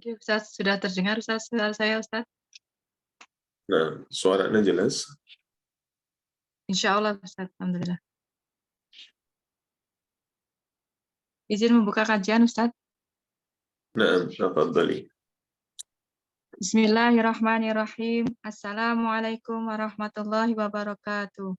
Oke, Ustaz, sudah terdengar Ustaz suara saya, Ustaz? Nah, suaranya jelas. Insya Allah, Ustaz. Alhamdulillah. Izin membuka kajian, Ustaz. Nah, tafadhali. Bismillahirrahmanirrahim. Assalamualaikum warahmatullahi wabarakatuh.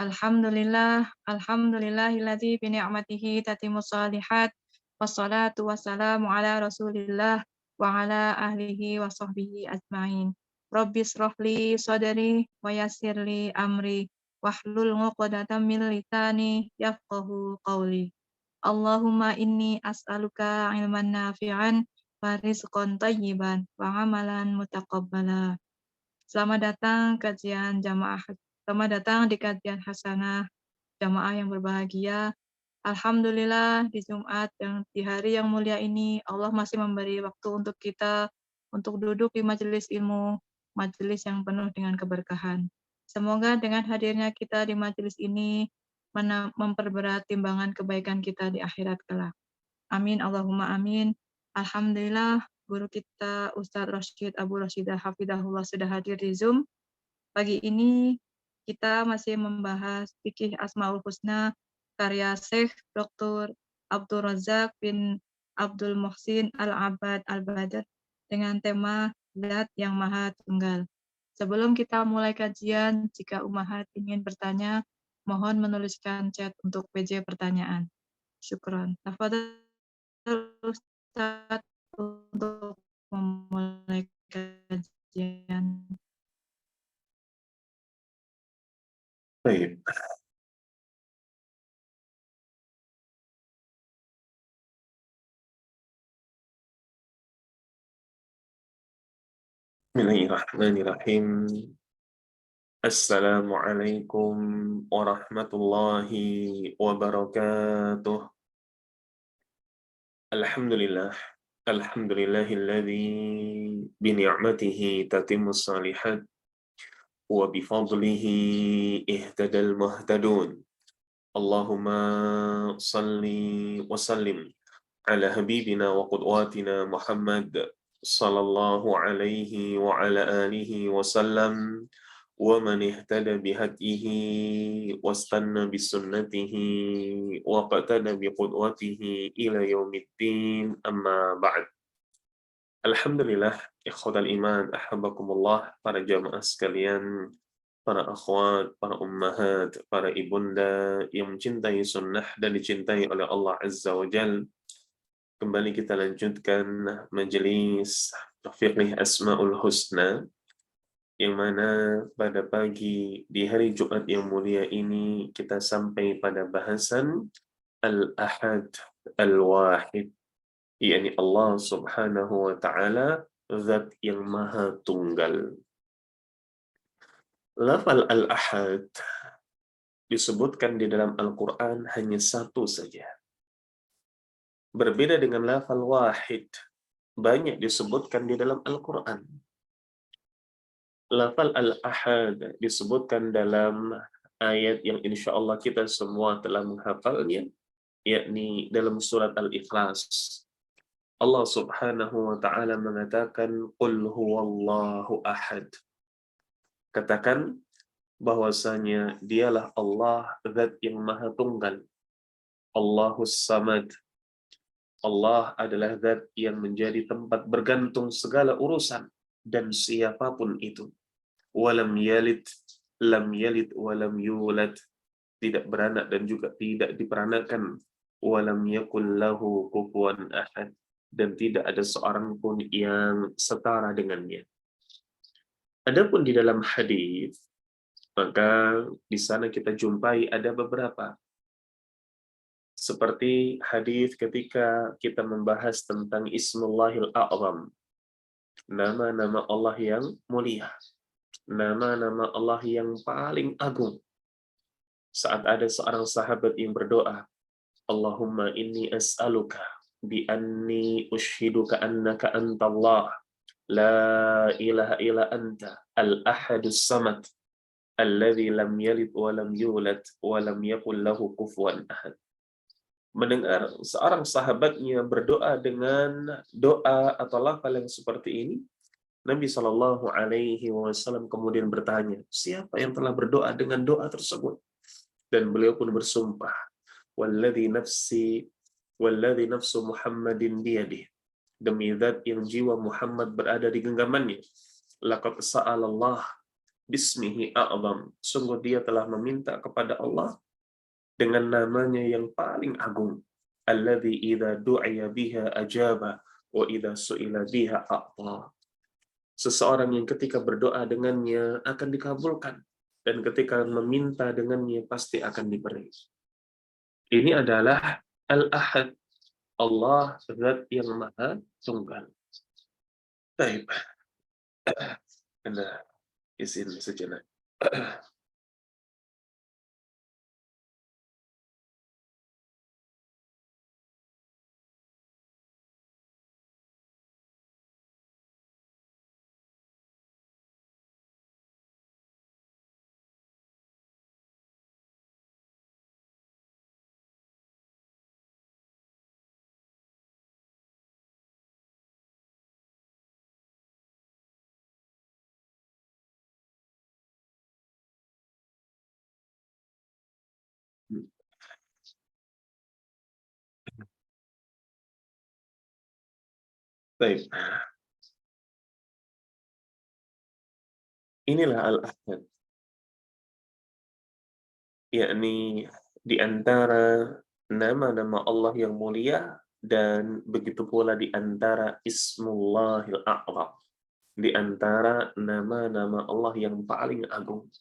Alhamdulillahilladzi bi ni'matihi tatimmus shalihat. Wassalatu wassalamu ala Rasulillah wa ala ahlihi wa sahbihi ajmain. Rabbis shrahli sadri wa yassirli amri wahlul 'uqdatam min lisani yafqahu qawli. Allahumma inni as'aluka ilman nafi'an wa rizqan thayyiban wa amalan mutaqabbala. Selamat datang Selamat datang di kajian hasanah jamaah yang berbahagia. Alhamdulillah di Jumat yang di hari yang mulia ini Allah masih memberi waktu untuk kita untuk duduk di majelis ilmu, majelis yang penuh dengan keberkahan. Semoga dengan hadirnya kita di majelis ini memperberat timbangan kebaikan kita di akhirat kelak. Amin, Allahumma amin. Alhamdulillah, guru kita Ustadz Rashid Abu Rashidah Hafidahullah sudah hadir di Zoom. Pagi ini kita masih membahas fikih Asmaul Husna karya Syekh Dr. Abdul Razak bin Abdul Muhsin Al-Abad Al-Badr dengan tema Zat yang Maha Tunggal. Sebelum kita mulai kajian, jika Ummahat ingin bertanya, mohon menuliskan chat untuk PJ pertanyaan. Syukron. Tafadhol Ustaz untuk memulai kajian. Baik. Bismillahirrahmanirrahim. Assalamualaikum warahmatullahi wabarakatuh. Alhamdulillah. Alhamdulillahilladzi bi ni'matihi tatimmus shalihat wa bi fadlihi ihtadal muhtadun. Allahumma salli wa sallim ala habibina wa qudwatina Muhammad sallallahu alaihi wa ala alihi wa sallam wa man ihtada bihadihi wastanna bisunnatihi wa qatada biqudwatihi ila yaumiddin amma ba'd. Alhamdulillah, ikhwatal iman, ahabbakumullah, para jamaah sekalian, para akhwat, para ummahat, para ibunda yang mencintai sunnah dan dicintai oleh Allah Azza wa Jal. Kembali kita lanjutkan majelis Fiqh Asmaul Husna, yang mana pada pagi di hari Jumat yang mulia ini kita sampai pada bahasan Al-Ahad Al-Wahid, yakni Allah Subhanahu wa Ta'ala, Zat yang Maha Tunggal. Lafal Al-Ahad disebutkan di dalam Al-Quran hanya satu saja. Berbeda dengan lafal Wahid, banyak disebutkan di dalam Al-Quran. Lafal Al-Ahad disebutkan dalam ayat yang insya Allah kita semua telah menghafalnya, yakni dalam surat Al-Ikhlas. Allah Subhanahu wa Ta'ala mengatakan, Qul huwallahu ahad. Katakan bahwasanya dialah Allah, Zat yang Maha Tunggal. Allahus Samad. Allah adalah Zat yang menjadi tempat bergantung segala urusan dan siapapun itu. Walam yalid, lam yalid, walam yulad. Tidak beranak dan juga tidak diperanakan. Walam yakul lahu kufuwan ahad. Dan tidak ada seorang pun yang setara dengannya. Adapun di dalam hadis, maka di sana kita jumpai ada beberapa. Seperti hadis ketika kita membahas tentang Ismullahil A'zam, nama-nama Allah yang mulia, nama-nama Allah yang paling agung. Saat ada seorang sahabat yang berdoa, Allahumma inni as'aluka bi anni ushiduka annaka antallah, la ilaha illa anta, al-ahadus samad, alladzi lam yalid wa lam yulad wa lam yakul lahu kufuwan ahad. mendengar seorang sahabatnya berdoa dengan doa atau lafal yang seperti ini, Nabi Shallallahu Alaihi Wasallam kemudian bertanya, siapa yang telah berdoa dengan doa tersebut? Dan beliau pun bersumpah, Walladhi nafsi, walladhi nafsu Muhammadin biyadih. Demi zat yang jiwa Muhammad berada di genggamannya. Laqad sa'alallah bismihi a'zam. Sungguh dia telah meminta kepada Allah dengan namanya yang paling agung. Alladhi idza du'iya biha ajaba wa idza su'ila biha a'ta. Seseorang yang ketika berdoa dengannya akan dikabulkan, dan ketika meminta dengannya pasti akan diberi. Ini adalah Al-Ahad, Allah zat yang maha tunggal. Baik, Anda izin sejenak. Baik, inilah Al-Ahad, yakni di antara nama-nama Allah yang mulia dan begitu pula di antara Ismullahil A'zam, di antara nama-nama Allah yang paling agung.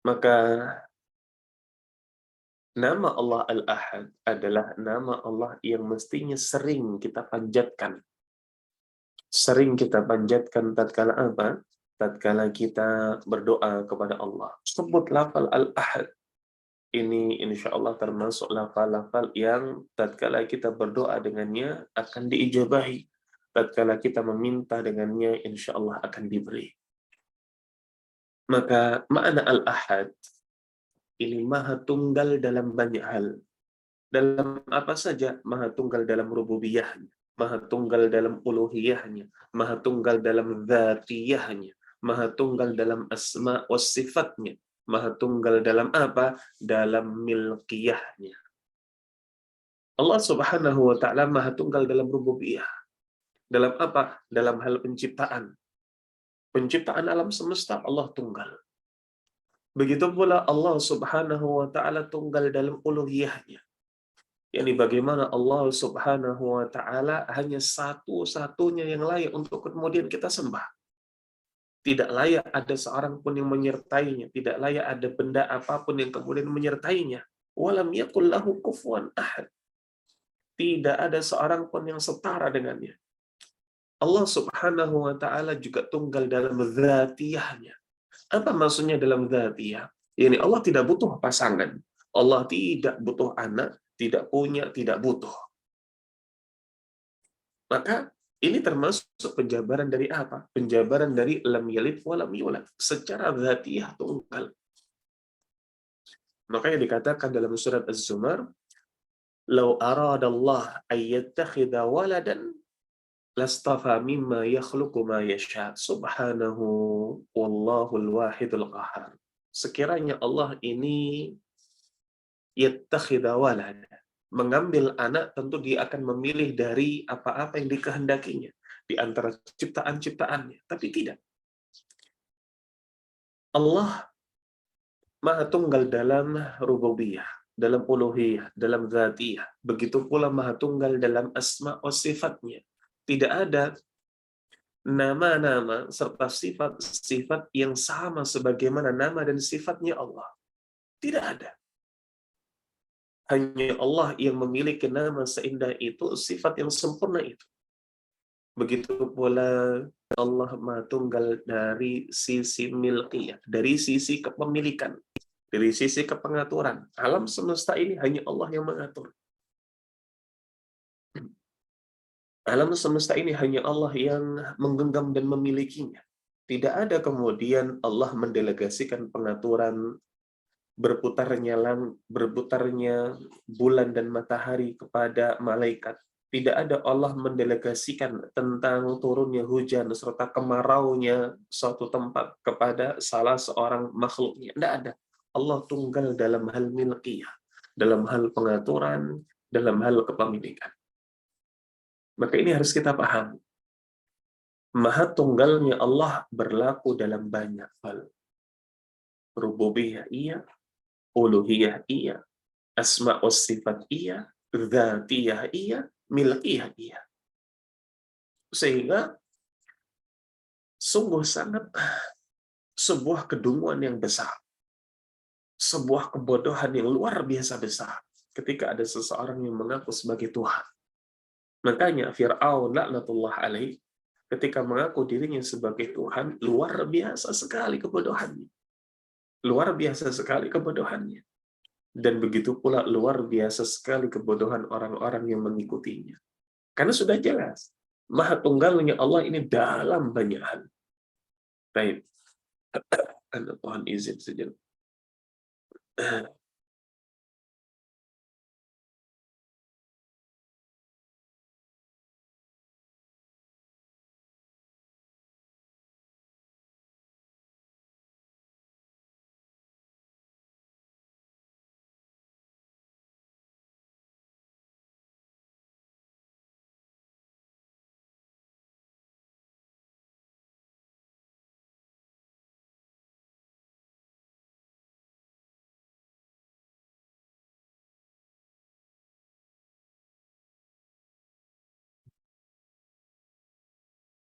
Maka nama Allah Al-Ahad adalah nama Allah yang mestinya sering kita panjatkan. Sering kita panjatkan tatkala apa? Tatkala kita berdoa kepada Allah. Sebut lafal Al-Ahad. Ini insya Allah termasuk lafal-lafal yang tatkala kita berdoa dengannya akan diijabahi. Tatkala kita meminta dengannya insya Allah akan diberi. Maka makna Al-Ahad ini maha tunggal dalam banyak hal. Dalam apa saja? Maha tunggal dalam rububiyahnya, maha tunggal dalam uluhiyahnya, maha tunggal dalam dzatiyahnya, maha tunggal dalam asma wa sifatnya, maha tunggal dalam apa? Dalam milkiyahnya. Allah Subhanahu wa taala maha tunggal dalam rububiyah. Dalam apa? Dalam hal penciptaan. Penciptaan alam semesta Allah tunggal. Begitu pula Allah Subhanahu wa taala tunggal dalam uluhiyahnya. Yani bagaimana Allah Subhanahu wa taala hanya satu-satunya yang layak untuk kemudian kita sembah. Tidak layak ada seorang pun yang menyertainya, tidak layak ada benda apapun yang kemudian menyertainya. Walam yakul lahu kufuwan ahad. Tidak ada seorang pun yang setara dengannya. Allah Subhanahu wa taala juga tunggal dalam dzatiyahnya. Apa maksudnya dalam dzatiyah? Yani Allah tidak butuh pasangan. Allah tidak butuh anak, tidak punya, tidak butuh. Maka ini termasuk penjabaran dari apa? Penjabaran dari lam yalid wa lam yulad. Secara dzatiyah tunggal. Makanya dikatakan dalam surat Az-Zumar, "Lau aradallah ayyattakhidha waladan lastafa mimma yakhluqu ma yasha. Subhanahu wallahul wahidul qahar." Sekiranya Allah ini yattakhidha walad, mengambil anak, tentu dia akan memilih dari apa-apa yang dikehendakinya di antara ciptaan-ciptaannya. Tapi tidak. Allah Maha Tunggal dalam rububiyah, dalam uluhiyah, dalam dzatiyah. Begitu pula Maha Tunggal dalam asma wa sifatnya. Tidak ada nama-nama serta sifat-sifat yang sama sebagaimana nama dan sifatnya Allah. Tidak ada. Hanya Allah yang memiliki nama seindah itu, sifat yang sempurna itu. Begitu pula Allah Maha Tunggal dari sisi milkiyah, dari sisi kepemilikan, dari sisi kepengaturan. Alam semesta ini hanya Allah yang mengatur. Alam semesta ini hanya Allah yang menggenggam dan memilikinya. Tidak ada kemudian Allah mendelegasikan pengaturan berputarnya bulan dan matahari kepada malaikat. Tidak ada Allah mendelegasikan tentang turunnya hujan serta kemaraunya suatu tempat kepada salah seorang makhluknya. Tidak ada. Allah tunggal dalam hal milkiyah, dalam hal pengaturan, dalam hal kepemilikan. Maka ini harus kita pahami. Maha tunggalnya Allah berlaku dalam banyak hal. Rububiyah iya, uluhiyah iya, asma wa sifat iya, dzatiyah iya, milkiyah iya. Sehingga sungguh sangat sebuah kedunguan yang besar, sebuah kebodohan yang luar biasa besar ketika ada seseorang yang mengaku sebagai Tuhan. Makanya Fir'aun laknatullah alaih ketika mengaku dirinya sebagai Tuhan, luar biasa sekali kebodohannya. Luar biasa sekali kebodohannya. Dan begitu pula luar biasa sekali kebodohan orang-orang yang mengikutinya. Karena sudah jelas, Maha Tunggalnya Allah ini dalam banyak hal. Baik. Anda Tuhan izin saja.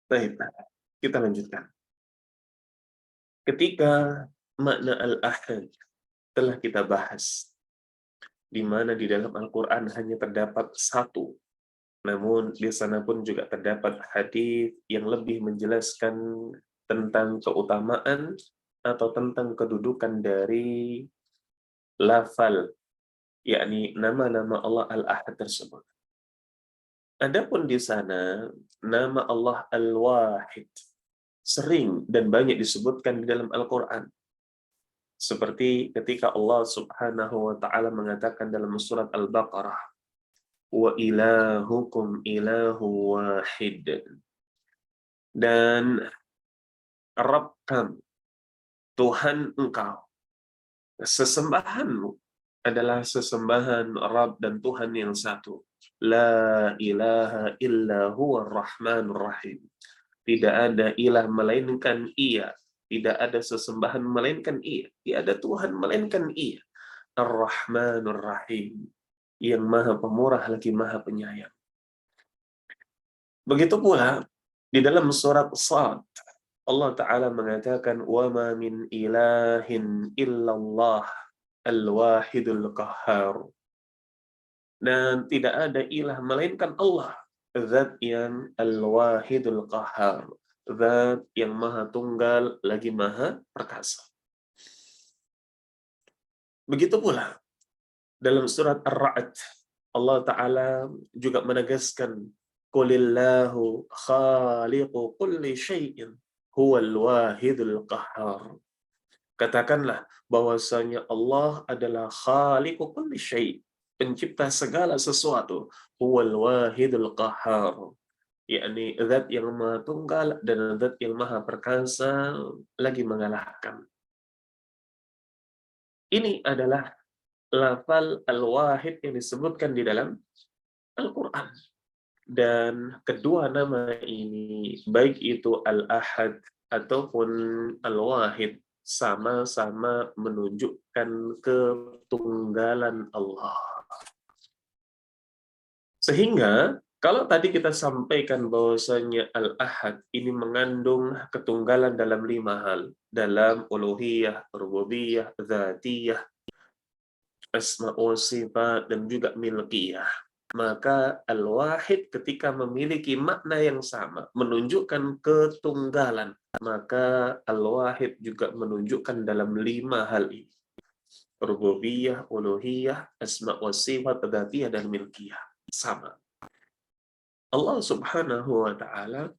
Baik, kita lanjutkan. Ketika makna al-ahad telah kita bahas, di mana di dalam Al-Quran hanya terdapat satu, namun di sana pun juga terdapat hadis yang lebih menjelaskan tentang keutamaan atau tentang kedudukan dari lafal, yakni nama-nama Allah al-ahad tersebut. Adapun di sana nama Allah al-wahid sering dan banyak disebutkan di dalam Al-Quran. Seperti ketika Allah Subhanahu wa taala mengatakan dalam surat Al-Baqarah, wa ilahukum ilahu wahid. Dan Rabb kamu, Tuhan engkau, sesembahanmu adalah sesembahan Rabb dan Tuhan yang satu. La ilaha illa huwa rahmanur rahim. Tidak ada ilah melainkan Ia. Tidak ada sesembahan melainkan Ia. Tidak ada Tuhan melainkan Ia. Ar-Rahmanur Rahim. Yang maha pemurah lagi maha penyayang. Begitu pula di dalam surat Shad, Allah Ta'ala mengatakan, wa ma min ilahin illallah al-wahidul qahhar. Dan tidak ada ilah melainkan Allah, zat yang al-wahidul qahhar, zat yang maha tunggal lagi maha perkasa. Begitu pula dalam surat Ar-Ra'd, Allah Ta'ala juga menegaskan, qulillahu khaliqu kulli syai'in huwal wahidul qahhar. Katakanlah bahwasanya Allah adalah khaliqu kulli syai', pencipta segala sesuatu, huwal wahidul qahhar, yakni zat yang maha tunggal dan zat yang maha perkasa lagi mengalahkan. Ini adalah lafal al-wahid yang disebutkan di dalam Al-Quran. Dan kedua nama ini, baik itu al-ahad ataupun al-wahid, sama-sama menunjukkan ketunggalan Allah. Sehingga kalau tadi kita sampaikan bahwasanya al-ahad ini mengandung ketunggalan dalam 5 hal, dalam uluhiyah, rububiyah, dzatiyah, asma wa sifat, dan juga milkiyah. Maka al-wahid ketika memiliki makna yang sama, menunjukkan ketunggalan, maka al-wahid juga menunjukkan dalam 5 hal ini. Rububiyah, uluhiyah, asma wa sifat, dzatiyah, dan milkiyah. Sama. Allah Subhanahu wa taala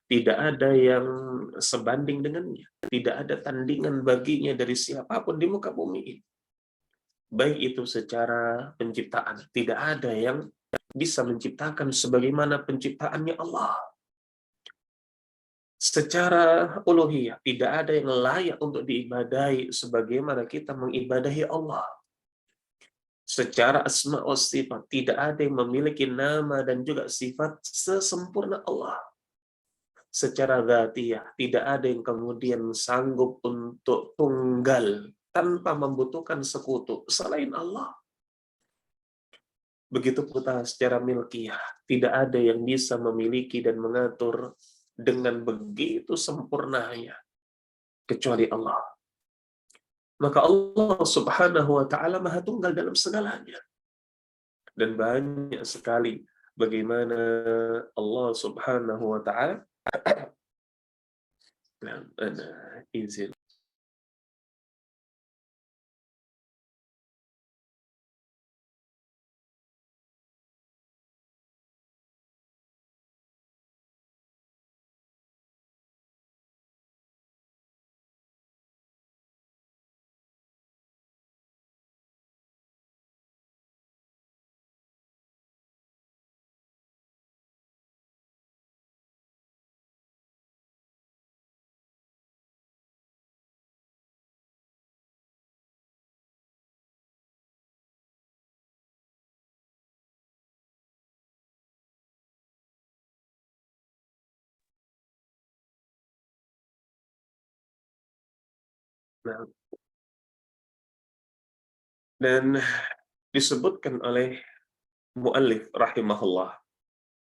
tidak ada yang sebanding dengannya. Tidak ada tandingan baginya dari siapapun di muka bumi ini. baik itu secara penciptaan. Tidak ada yang bisa menciptakan sebagaimana penciptaannya Allah. Secara uluhiyah, tidak ada yang layak untuk diibadahi sebagaimana kita mengibadahi Allah. Secara asma wa sifat, tidak ada yang memiliki nama dan juga sifat sesempurna Allah. Secara dzatiyah, tidak ada yang kemudian sanggup untuk tunggal tanpa membutuhkan sekutu selain Allah. Begitu pula secara milkiyah, tidak ada yang bisa memiliki dan mengatur dengan begitu sempurnanya kecuali Allah. Maka Allah Subhanahu wa taala Maha Tunggal dalam segalanya. Dan banyak sekali bagaimana Allah Subhanahu wa taala izin. Nah, dan disebutkan oleh muallif rahimahullah,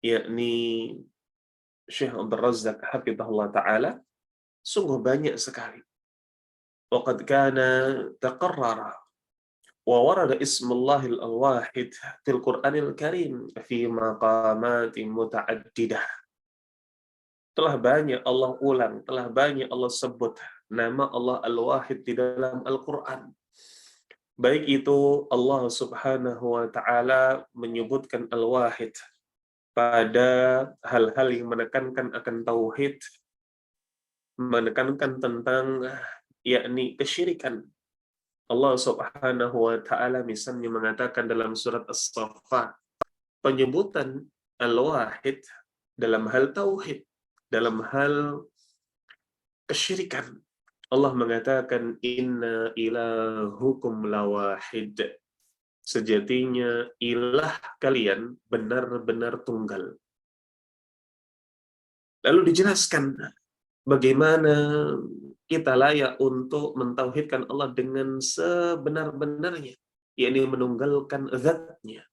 yakni Syekh Abdul Razzaq hafizahullah taala, sungguh banyak sekali. Waqad kana taqarrara wa warada ismullahil al-wahid fil Qur'anil Karim fi maqamatin muta'addidah. Telah banyak Allah ulang, telah banyak Allah sebut nama Allah Al-Wahid di dalam Al-Qur'an. Baik itu Allah Subhanahu wa taala menyebutkan Al-Wahid pada hal-hal yang menekankan akan tauhid, menekankan tentang yakni kesyirikan. Allah Subhanahu wa taala misalnya mengatakan dalam surat As-Saffat, penyebutan Al-Wahid dalam hal tauhid, dalam hal kesyirikan. Allah mengatakan inna ilahukum lawahid. Sejatinya ilah kalian benar-benar tunggal. Lalu dijelaskan bagaimana kita layak untuk mentauhidkan Allah dengan sebenar-benarnya, yakni menunggalkan zat-Nya.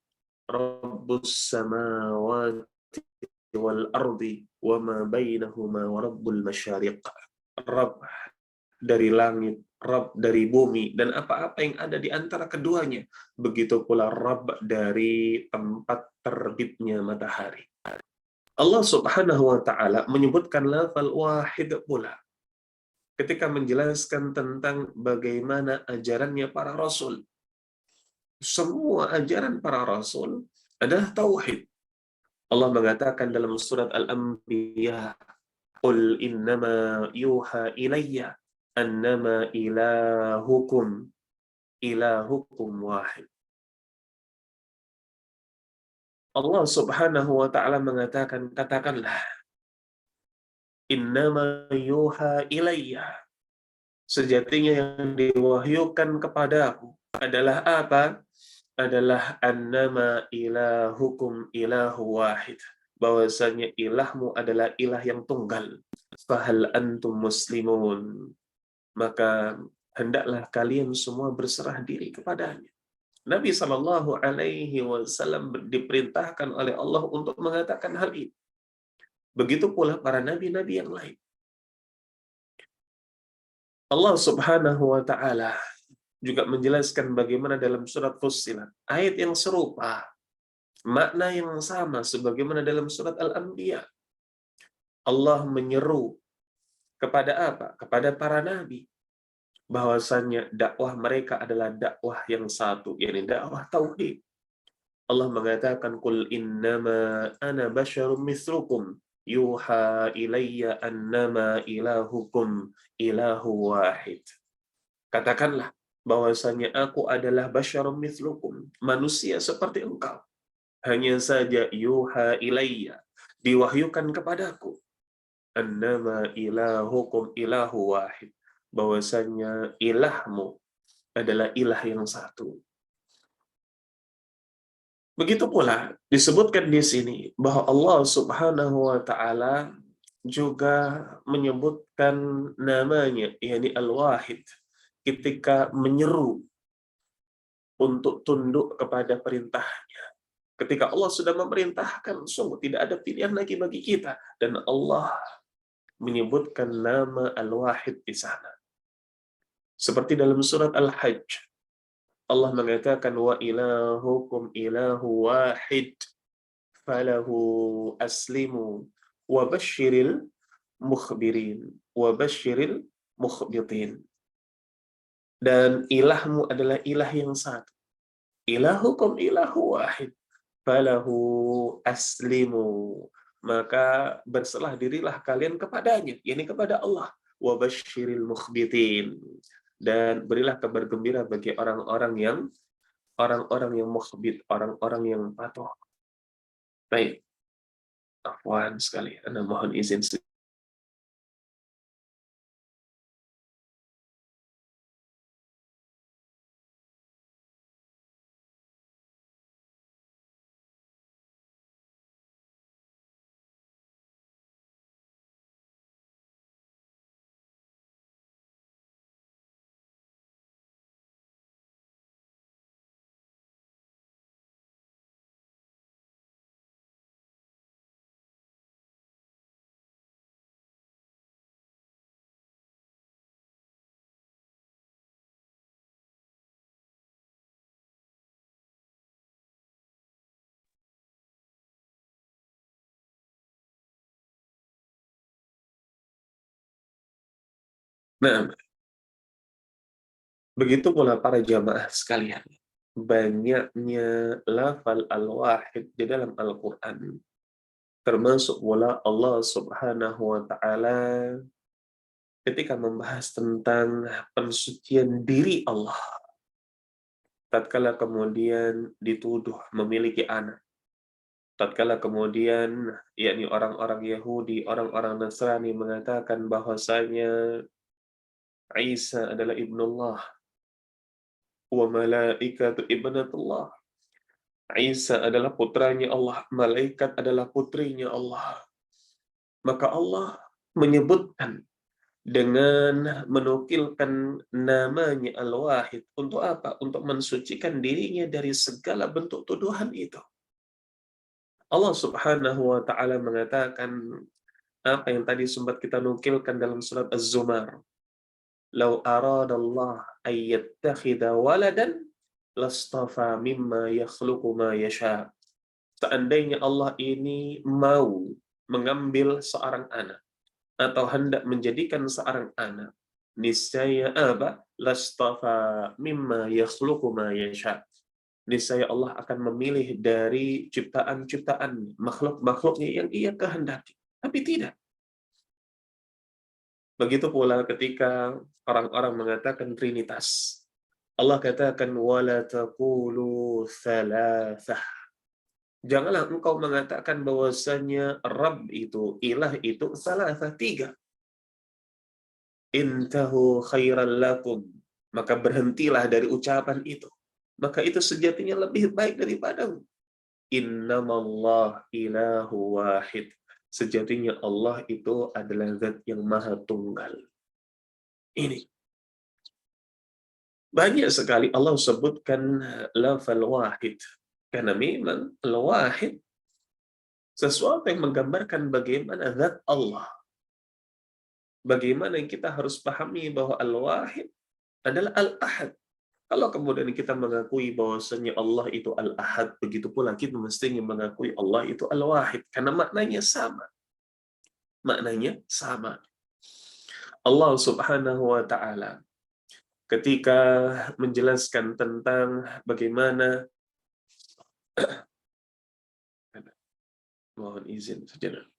Rabbus samawati wal ardi wa ma bainahuma wa rabbul masyariq. Rabb dari langit, Rabb dari bumi, dan apa-apa yang ada di antara keduanya. Begitu pula Rabb dari tempat terbitnya matahari. Allah Subhanahu wa taala menyebutkan lafal wahid pula ketika menjelaskan tentang bagaimana ajarannya para rasul. Semua ajaran para rasul adalah tauhid. Allah mengatakan dalam surat Al-Anbiya, "Qul innama yuha ilayya annama ilahukum wahid." Allah Subhanahu wa taala mengatakan, katakanlah, innama yuha ilayya, sejatinya yang diwahyukan kepadaku adalah apa? Adalah annama ilahukum ilahu wahid, bahwasanya ilahmu adalah ilah yang tunggal. Fahal antum muslimun, maka hendaklah kalian semua berserah diri kepadanya. Nabi Shallallahu Alaihi Wasallam diperintahkan oleh Allah untuk mengatakan hal ini. Begitu pula para nabi-nabi yang lain. Allah Subhanahu Wa Taala juga menjelaskan bagaimana dalam surat Fussilat, ayat yang serupa, makna yang sama sebagaimana dalam surat Al-Anbiya. Allah menyeru kepada apa? Kepada para nabi, bahwasannya dakwah mereka adalah dakwah yang satu, yakni dakwah tauhid. Allah mengatakan, "Qul innama ana basyarum mithlukum yuha ilayya annama ilahukum ilahu wahid." Katakanlah, bahwasanya aku adalah basyarum mithlukum, manusia seperti engkau. Hanya saja yuha ilayya, diwahyukan kepadaku, annama ilahukum ilahu wahid, bahwasanya ilahmu adalah ilah yang satu. Begitu pula disebutkan di sini bahwa Allah Subhanahu wa taala juga menyebutkan namanya, yakni Al-Wahid, ketika menyeru untuk tunduk kepada perintahnya. Ketika Allah sudah memerintahkan, sungguh tidak ada pilihan lagi bagi kita, dan Allah menyebutkan nama Al-Wahid di sana. Seperti dalam surat Al-Hajj, Allah mengatakan wa ilahukum ilahu wahid falahu aslimu wa basyiril mukhbirin wa basyiril mukhbitin. Dan ilahmu adalah ilah yang satu. Ilahukum ilahu wahid falahu aslimu, maka berserah dirilah kalian kepadanya, yakni kepada Allah. Wa basyiril mukhbitin, dan berilah kabar gembira bagi orang-orang yang mukhbit, orang-orang yang patuh. Baik, afwan sekali, Anda mohon izin. Nah, begitu pula para jamaah sekalian, banyaknya lafal al-wahid di dalam Al-Quran, termasuk pula Allah Subhanahu wa Ta'ala ketika membahas tentang pensucian diri Allah, tatkala kemudian dituduh memiliki anak, tatkala kemudian yakni orang-orang Yahudi, orang-orang Nasrani mengatakan bahwasanya Isa adalah ibnullah wa malaikatu ibnatullah. Isa adalah putranya Allah, malaikat adalah putrinya Allah. Maka Allah menyebutkan dengan menukilkan namanya Al-Wahid. Untuk apa? Untuk mensucikan dirinya dari segala bentuk tuduhan itu. Allah Subhanahu wa Ta'ala mengatakan apa yang tadi sempat kita nukilkan dalam surat Az-Zumar. Lau aradallah ayyattakhidha waladan lastafa mimma yakhluqu ma yasha. Seandainya Allah ini mau mengambil seorang anak atau hendak menjadikan seorang anak, niscaya apa? Lastafa mimma yakhluqu ma yasha. Niscaya Allah akan memilih dari ciptaan-ciptaan makhluk-makhluknya yang Ia kehendaki. Tapi tidak. Begitu pula ketika orang-orang mengatakan Trinitas. Allah katakan wala taqulu thalathah. Janganlah engkau mengatakan bahwasanya Rabb itu, ilah itu thalathah, tiga. Intahu khairan lakum. Maka berhentilah dari ucapan itu. Maka itu sejatinya lebih baik daripadamu. Innamallah ilahu wahid. Sejatinya Allah itu adalah zat yang maha tunggal. Ini banyak sekali Allah sebutkan lafal wahid. Karena memang al-wahid sesuatu yang menggambarkan bagaimana zat Allah. Bagaimana yang kita harus pahami bahwa al-wahid adalah al-ahad. Kalau kemudian kita mengakui bahwasanya Allah itu al-ahad, begitu pula kita mestinya mengakui Allah itu al-wahid. Karena maknanya sama. Maknanya sama. Allah Subhanahu wa Ta'ala ketika menjelaskan tentang bagaimana mohon izin sejenak.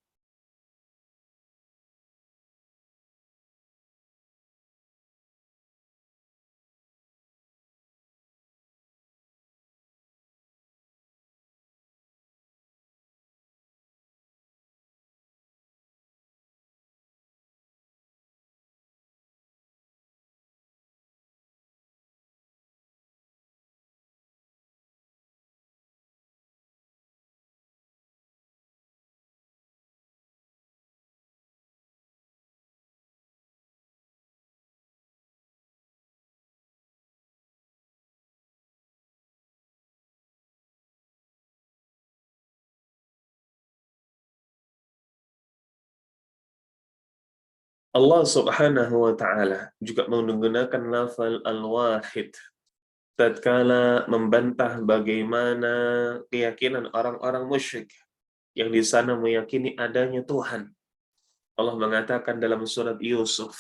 Allah Subhanahu wa taala juga menggunakan lafal al-wahid tatkala membantah bagaimana keyakinan orang-orang musyrik yang di sana meyakini adanya Tuhan. Allah mengatakan dalam surat Yusuf,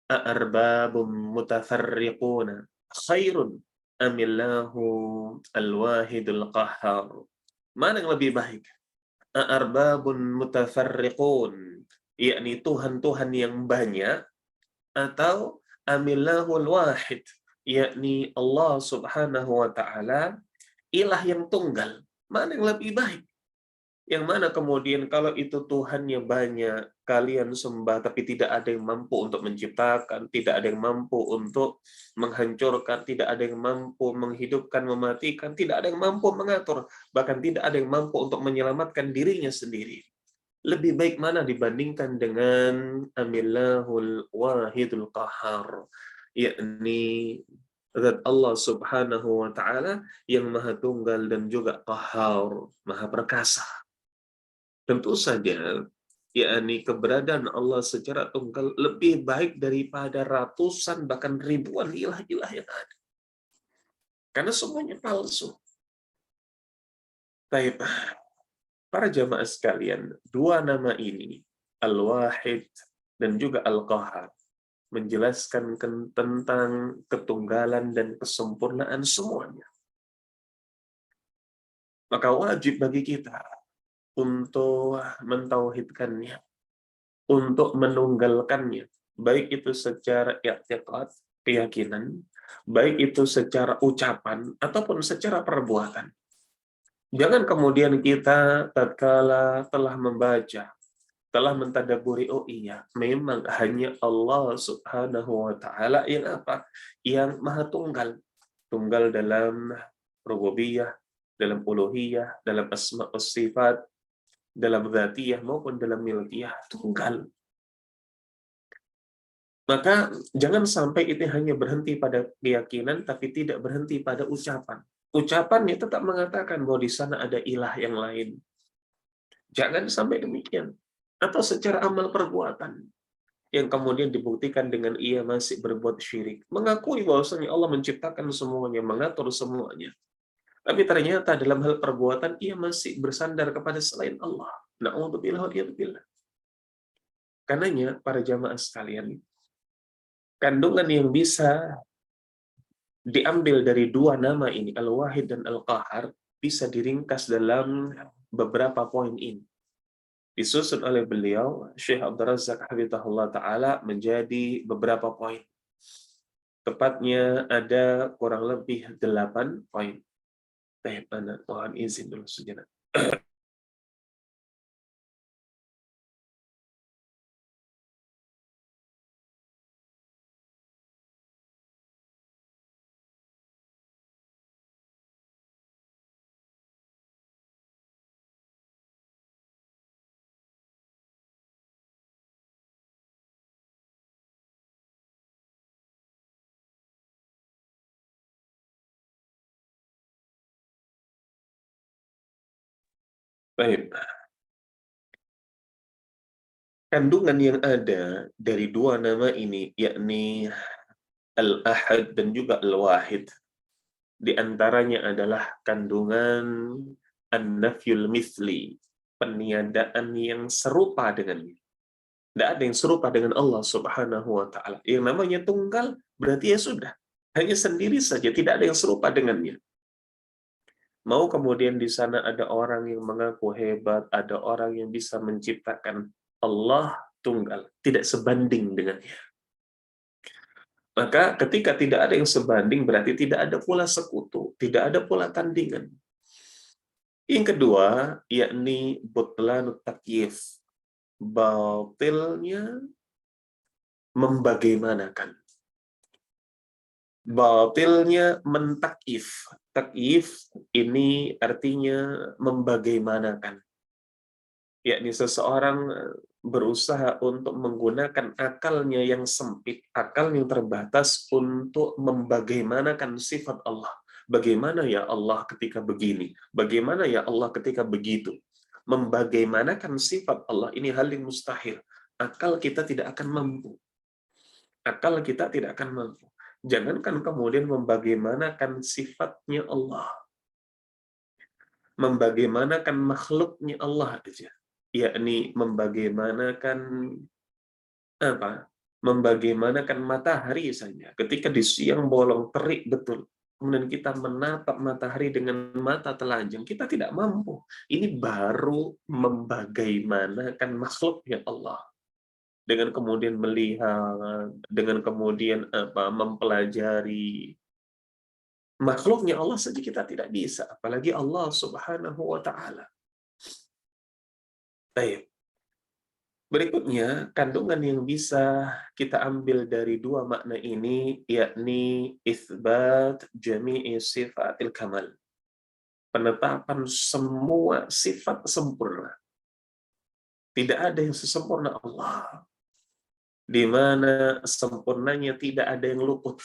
"A'arbabum mutafarriquna khairun amillahu al-wahidul qahhar." Mana yang lebih baik? A'arbabun mutafarriqun, yakni Tuhan-Tuhan yang banyak, atau amillahul wahid, yakni Allah Subhanahu wa taala ilah yang tunggal. Mana yang lebih baik? Yang mana kemudian kalau itu Tuhannya banyak, kalian sembah tapi tidak ada yang mampu untuk menciptakan, tidak ada yang mampu untuk menghancurkan, tidak ada yang mampu menghidupkan, mematikan, tidak ada yang mampu mengatur, bahkan tidak ada yang mampu untuk menyelamatkan dirinya sendiri. Lebih baik mana dibandingkan dengan amillahul wahidul qahar, yakni zat Allah Subhanahu wa taala yang maha tunggal dan juga qahar, maha perkasa. Tentu saja, yakni keberadaan Allah secara tunggal lebih baik daripada ratusan bahkan ribuan ilah-ilah yang ada. Karena semuanya palsu. Taib, para jamaah sekalian, dua nama ini, Al-Wahid dan juga Al-Qahar, menjelaskan tentang ketunggalan dan kesempurnaan semuanya. Maka wajib bagi kita untuk mentauhidkannya, untuk menunggalkannya, baik itu secara i'tiqad, keyakinan, baik itu secara ucapan ataupun secara perbuatan. Jangan kemudian kita tatkala telah membaca, telah mentadabburi, oh iya, memang hanya Allah Subhanahu wa taala yang apa? Yang maha tunggal. Tunggal dalam rububiyah, dalam uluhiyah, dalam asma wa sifat, dalam dzatiyah maupun dalam milkiyah, tunggal. Maka jangan sampai itu hanya berhenti pada keyakinan tapi tidak berhenti pada ucapan. Ucapannya tetap mengatakan bahwa di sana ada ilah yang lain. Jangan sampai demikian. Atau secara amal perbuatan yang kemudian dibuktikan dengan ia masih berbuat syirik. Mengakui bahwasanya Allah menciptakan semuanya, mengatur semuanya. Tapi ternyata dalam hal perbuatan ia masih bersandar kepada selain Allah. Na'udzubillah wa iyadzubillah. Karenanya para jamaah sekalian, kandungan yang bisa diambil dari dua nama ini, Al-Wahid dan Al-Qahar, bisa diringkas dalam beberapa poin ini. Disusun oleh beliau, Syekh Abdul Razak Hafizahullah Ta'ala, menjadi beberapa poin. Tepatnya ada kurang lebih 8 poin. Baik, Ana mohon izin dulu sejenak. Baik, kandungan yang ada dari dua nama ini, yakni Al-Ahad dan juga Al-Wahid, di antaranya adalah kandungan An-Nafyul Mithli, peniadaan yang serupa dengannya. Tidak ada yang serupa dengan Allah Subhanahu wa Ta'ala. Yang namanya tunggal berarti ya sudah, hanya sendiri saja, tidak ada yang serupa dengannya. Mau kemudian di sana ada orang yang mengaku hebat, ada orang yang bisa menciptakan, Allah tunggal, tidak sebanding dengannya. Maka ketika tidak ada yang sebanding, berarti tidak ada pula sekutu, tidak ada pula tandingan. Yang kedua, yakni butlanut takyif, batilnya membagaimanakan. Batilnya mentakif. Takyif ini artinya membagaimanakan. Yakni seseorang berusaha untuk menggunakan akalnya yang sempit, akal yang terbatas untuk membagaimanakan sifat Allah. Bagaimana ya Allah ketika begini? Bagaimana ya Allah ketika begitu? Membagaimanakan sifat Allah ini hal yang mustahil. akal kita tidak akan mampu. Akal kita tidak akan mampu. Jangankan kemudian membagaimanakan sifatnya Allah, membagaimanakan makhluknya Allah aja, yakni membagaimanakan apa? Membagaimanakan matahari saja. Ketika di siang bolong terik betul, kemudian kita menatap matahari dengan mata telanjang, kita tidak mampu. Ini baru membagaimanakan makhluknya Allah. Dengan kemudian melihat, dengan kemudian mempelajari makhluknya Allah saja kita tidak bisa, apalagi Allah Subhanahu wa taala. Baik. Berikutnya, kandungan yang bisa kita ambil dari dua makna ini, yakni isbat jami'i sifatil kamal. Penetapan semua sifat sempurna. Tidak ada yang sesempurna Allah. Di mana sempurnanya tidak ada yang luput.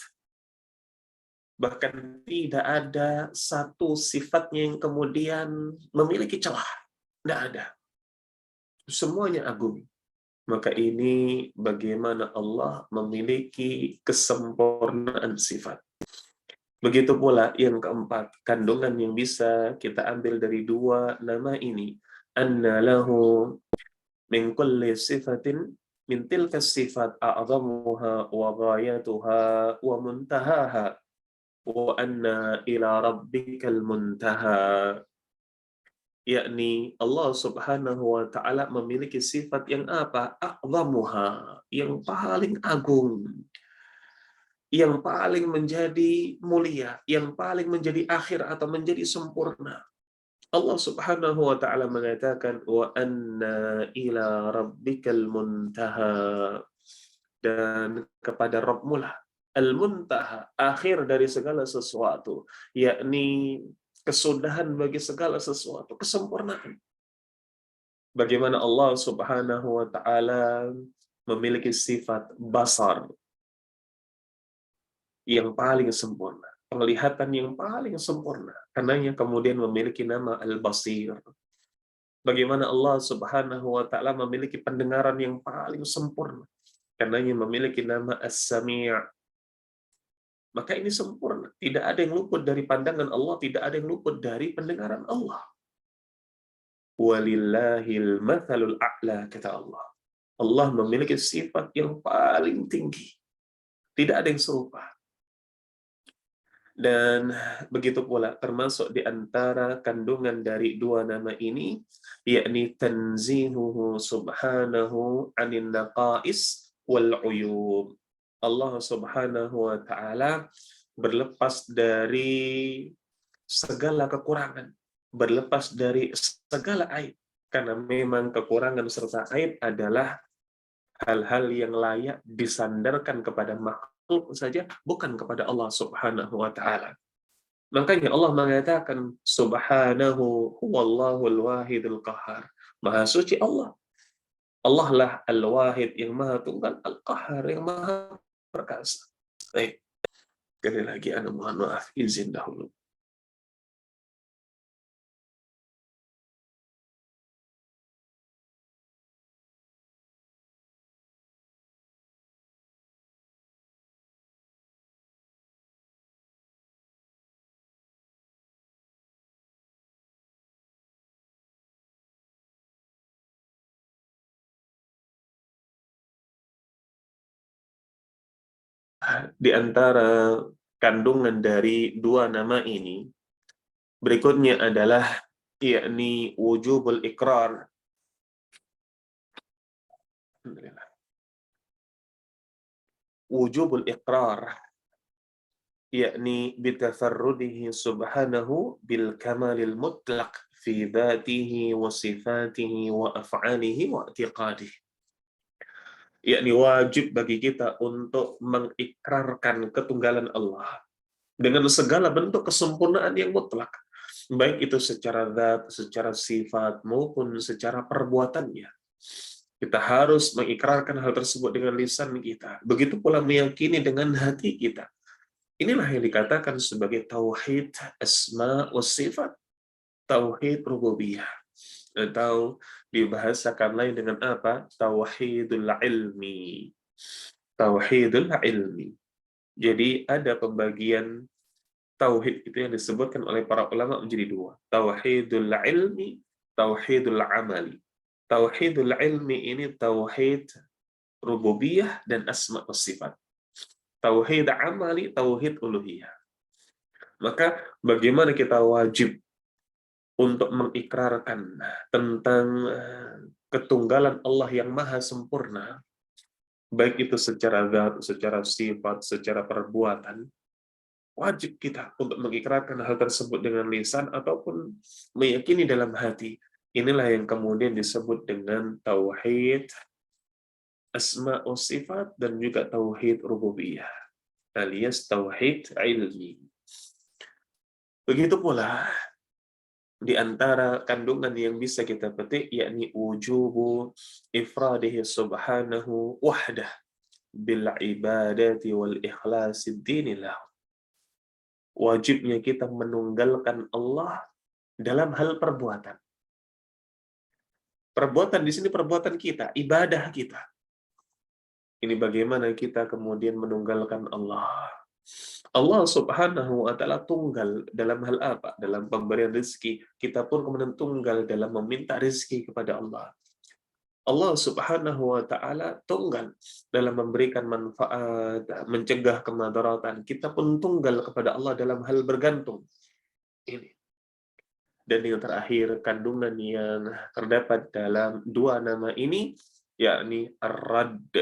Bahkan tidak ada satu sifatnya yang kemudian memiliki celah. Tidak ada. Semuanya agung. Maka ini bagaimana Allah memiliki kesempurnaan sifat. Begitu pula yang keempat, kandungan yang bisa kita ambil dari dua nama ini. Anna lahu min kulli sifatin min tilka sifat a'zamuha wa ghayatuha wa muntahaha wa anna ila rabbikal muntaha. Yakni Allah Subhanahu wa taala memiliki sifat yang apa? A'zamuha, yang paling agung, yang paling menjadi mulia, yang paling menjadi akhir atau menjadi sempurna. Allah Subhanahu wa taala mengatakan wa anna ila rabbikal muntaha, dan kepada Rabbmu lah al-muntaha, akhir dari segala sesuatu, yakni kesudahan bagi segala sesuatu, kesempurnaan. Bagaimana Allah Subhanahu wa taala memiliki sifat basar yang paling sempurna, penglihatan yang paling sempurna, karenanya kemudian memiliki nama Al-Basir. Bagaimana Allah Subhanahu wa taala memiliki pendengaran yang paling sempurna, karenanya memiliki nama As-Sami'. Maka ini sempurna, tidak ada yang luput dari pandangan Allah, tidak ada yang luput dari pendengaran Allah. Walillahil mathalul a'la, kata Allah. Allah memiliki sifat yang paling tinggi. Tidak ada yang serupa. Dan begitu pula termasuk di antara kandungan dari dua nama ini, yakni tanzihuhu subhanahu anin naqais wal uyub. Allah Subhanahu wa taala berlepas dari segala kekurangan, berlepas dari segala aib, karena memang kekurangan serta aib adalah hal-hal yang layak disandarkan kepada makhluk saja, bukan kepada Allah Subhanahu wa taala. Makanya Allah mengatakan subhanahu huwallahul wahidul qahar. Maha suci Allah. Allah lah al-wahid yang maha tunggal, al-qahar yang maha perkasa. Baik. Sekali lagi ana mohon maaf, izin dahulu. Di antara kandungan dari dua nama ini, berikutnya adalah yakni wujubul iqrar. Wujubul iqrar, yakni bitafarrudihi subhanahu bil kamalil mutlaq fi dhatihi wa sifatihi wa af'alihi wa i'tiqadihi. Yakni wajib bagi kita untuk mengikrarkan ketunggalan Allah dengan segala bentuk kesempurnaan yang mutlak, baik itu secara zat, secara sifat, maupun secara perbuatannya. Kita harus mengikrarkan hal tersebut dengan lisan kita. Begitu pula meyakini dengan hati kita. Inilah yang dikatakan sebagai tauhid asma wa sifat, tauhid rububiyah, atau Dibahasakan lain dengan apa? Tauhidul ilmi. Tauhidul ilmi. Jadi ada pembagian tauhid itu yang disebutkan oleh para ulama menjadi dua. Tauhidul ilmi, tauhidul amali. Tauhidul ilmi ini tauhid rububiyah dan asma wa sifat. Tauhid amali, tauhid uluhiyah. Maka bagaimana kita wajib untuk mengikrarkan tentang ketunggalan Allah yang maha sempurna, baik itu secara zat, secara sifat, secara perbuatan, wajib kita untuk mengikrarkan hal tersebut dengan lisan ataupun meyakini dalam hati. Inilah yang kemudian disebut dengan tauhid asma wa sifat dan juga tauhid rububiyah alias tauhid ilmi. Begitu pula di antara kandungan yang bisa kita petik yakni wujubu ifradihi subhanahu wahdah bil ibadati wal ikhlasi dinillah. Wajibnya kita menunggalkan Allah dalam hal perbuatan. Perbuatan di sini perbuatan kita, ibadah kita. Ini bagaimana kita kemudian menunggalkan Allah. Allah Subhanahu wa taala tunggal dalam hal apa? Dalam pemberian rezeki. Kita pun kemudian tunggal dalam meminta rezeki kepada Allah. Allah Subhanahu wa taala tunggal dalam memberikan manfaat, mencegah kemadaratan. Kita pun tunggal kepada Allah dalam hal bergantung. Ini. Dan yang terakhir, kandungan yang terdapat dalam dua nama ini, yakni ar-radd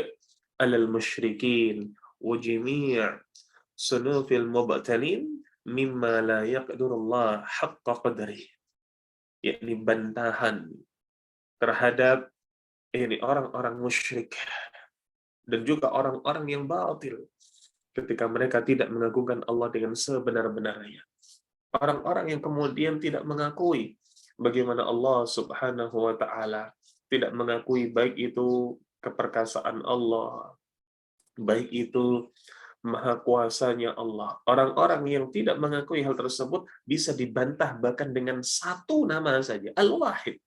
alal musyrikin wa jami' sunufil mubtalin mimma la yaqdirullah haqqa qadrih. Yakni bantahan terhadap ini orang-orang musyrik dan juga orang-orang yang batil ketika mereka tidak mengagungkan Allah dengan sebenar-benarnya. Orang-orang yang kemudian tidak mengakui bagaimana Allah Subhanahu wa taala, tidak mengakui baik itu keperkasaan Allah, baik itu maha kuasanya Allah. Orang-orang yang tidak mengakui hal tersebut bisa dibantah bahkan dengan satu nama saja, Al-Wahid.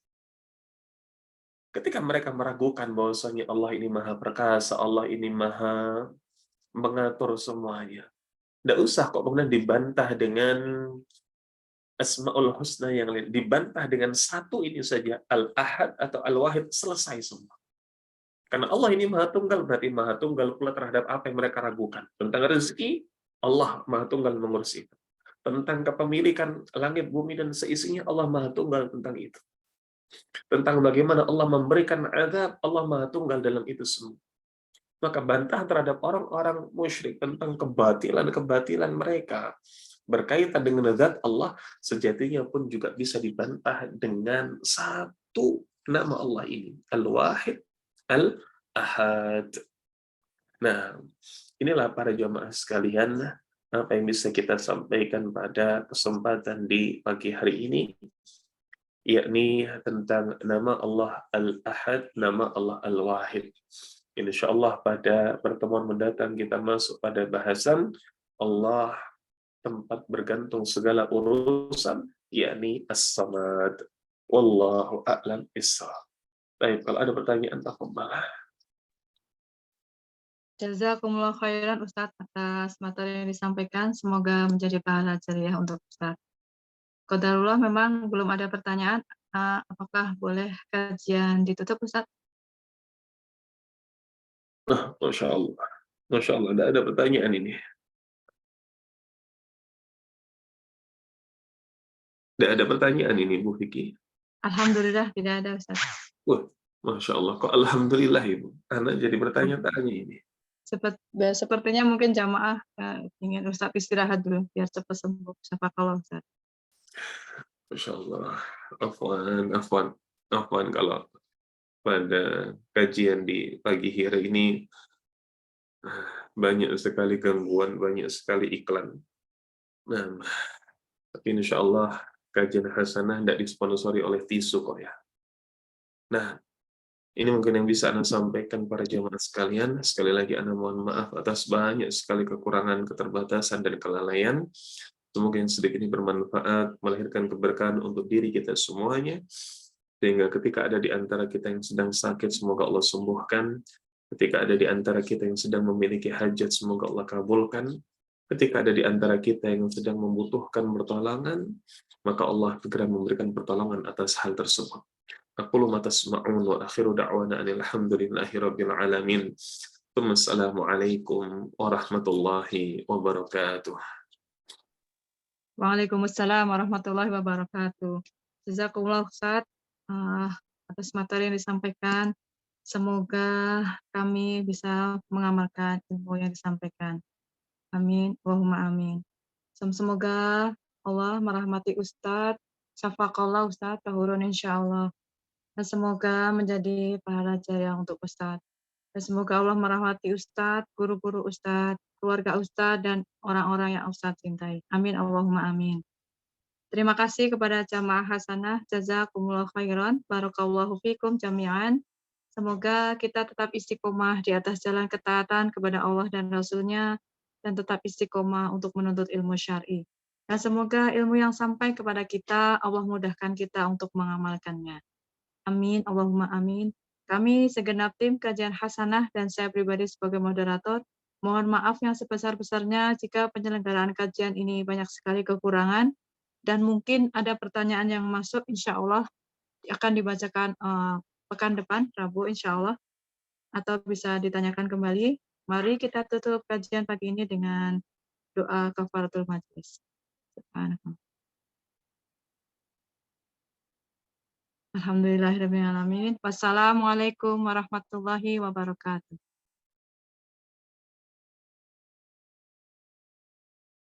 Ketika mereka meragukan bahwasanya Allah ini maha perkasa, Allah ini maha mengatur semuanya. Tidak usah kok kemudian dibantah dengan Asmaul Husna yang lain. Dibantah dengan satu ini saja, Al-Ahad atau Al-Wahid, selesai semua. Karena Allah ini maha tunggal, berarti maha tunggal pula terhadap apa yang mereka ragukan. Tentang rezeki, Allah maha tunggal mengurus itu. Tentang kepemilikan langit, bumi, dan seisinya, Allah maha tunggal tentang itu. Tentang bagaimana Allah memberikan azab, Allah maha tunggal dalam itu semua. Maka bantah terhadap orang-orang musyrik tentang kebatilan-kebatilan mereka berkaitan dengan zat Allah, sejatinya pun juga bisa dibantah dengan satu nama Allah ini, Al-Wahid, Al-Ahad. Nah, inilah para jamaah sekalian, apa yang bisa kita sampaikan pada kesempatan di pagi hari ini, yakni tentang nama Allah Al-Ahad, nama Allah Al-Wahid. Insyaallah pada pertemuan mendatang kita masuk pada bahasan Allah tempat bergantung segala urusan, yakni As-Samad. Wallahu a'lam bishawab. Baik, kalau ada pertanyaan, tafadhal. Jazakumullah khairan Ustadz atas materi yang disampaikan. Semoga menjadi pahala jariah untuk Ustadz. Qadarullah memang belum ada pertanyaan. Apakah boleh kajian ditutup Ustadz? Masya Allah. Masya Allah, ada pertanyaan ini. Tidak ada pertanyaan ini, Bu Vicky. Alhamdulillah tidak ada Ustadz. Wah, Masya Allah. Kok Alhamdulillah, Ibu? Anak jadi bertanya-tanya ini. Sepertinya mungkin jamaah ingin Ustadz istirahat dulu biar cepat sembuh. Syafaqallah Ustadz. Masya Allah. Afwan kalau pada kajian di pagi hari ini banyak sekali gangguan, banyak sekali iklan. Nah, tapi insya Allah kajian hasanah tidak disponsori oleh tisu kok ya. Nah, ini mungkin yang bisa Anda sampaikan para jamaah sekalian. Sekali lagi Anda mohon maaf atas banyak sekali kekurangan, keterbatasan, dan kelalaian. Semoga yang sedikit ini bermanfaat, melahirkan keberkahan untuk diri kita semuanya. Sehingga ketika ada di antara kita yang sedang sakit, semoga Allah sembuhkan. Ketika ada di antara kita yang sedang memiliki hajat, semoga Allah kabulkan. Ketika ada di antara kita yang sedang membutuhkan pertolongan, maka Allah segera memberikan pertolongan atas hal tersebut. Aqulu ma tasma'un wa akhiru da'wana anil hamdulillahi rabbil alamin. Assalamualaikum warahmatullahi wabarakatuh. Waalaikumsalam warahmatullahi wabarakatuh. Jazakumullah Ustaz atas materi yang disampaikan. Semoga kami bisa mengamalkan ilmu yang disampaikan. Amin. Allahumma amin. Semoga Allah merahmati Ustadz, syafaqallah Ustadz, tahurun insyaallah. Dan semoga menjadi pahala jariah untuk Ustadz. Dan semoga Allah merahmati Ustadz, guru-guru Ustadz, keluarga Ustadz, dan orang-orang yang Ustadz cintai. Amin. Allahumma amin. Terima kasih kepada jamaah hasanah. Jazakumullah khairan. Barakallahu fikum jami'an. Semoga kita tetap istiqomah di atas jalan ketaatan kepada Allah dan Rasul-Nya, dan tetap istiqomah untuk menuntut ilmu syar'i. Dan semoga ilmu yang sampai kepada kita, Allah mudahkan kita untuk mengamalkannya. Amin, Allahumma amin. Kami segenap tim kajian hasanah dan saya pribadi sebagai moderator, mohon maaf yang sebesar-besarnya jika penyelenggaraan kajian ini banyak sekali kekurangan, dan mungkin ada pertanyaan yang masuk, insya Allah akan dibacakan pekan depan, Rabu insya Allah, atau bisa ditanyakan kembali. Mari kita tutup kajian pagi ini dengan doa kafaratul majlis. Subhanallah. Alhamdulillahirrahmanirrahim. Wassalamualaikum warahmatullahi wabarakatuh.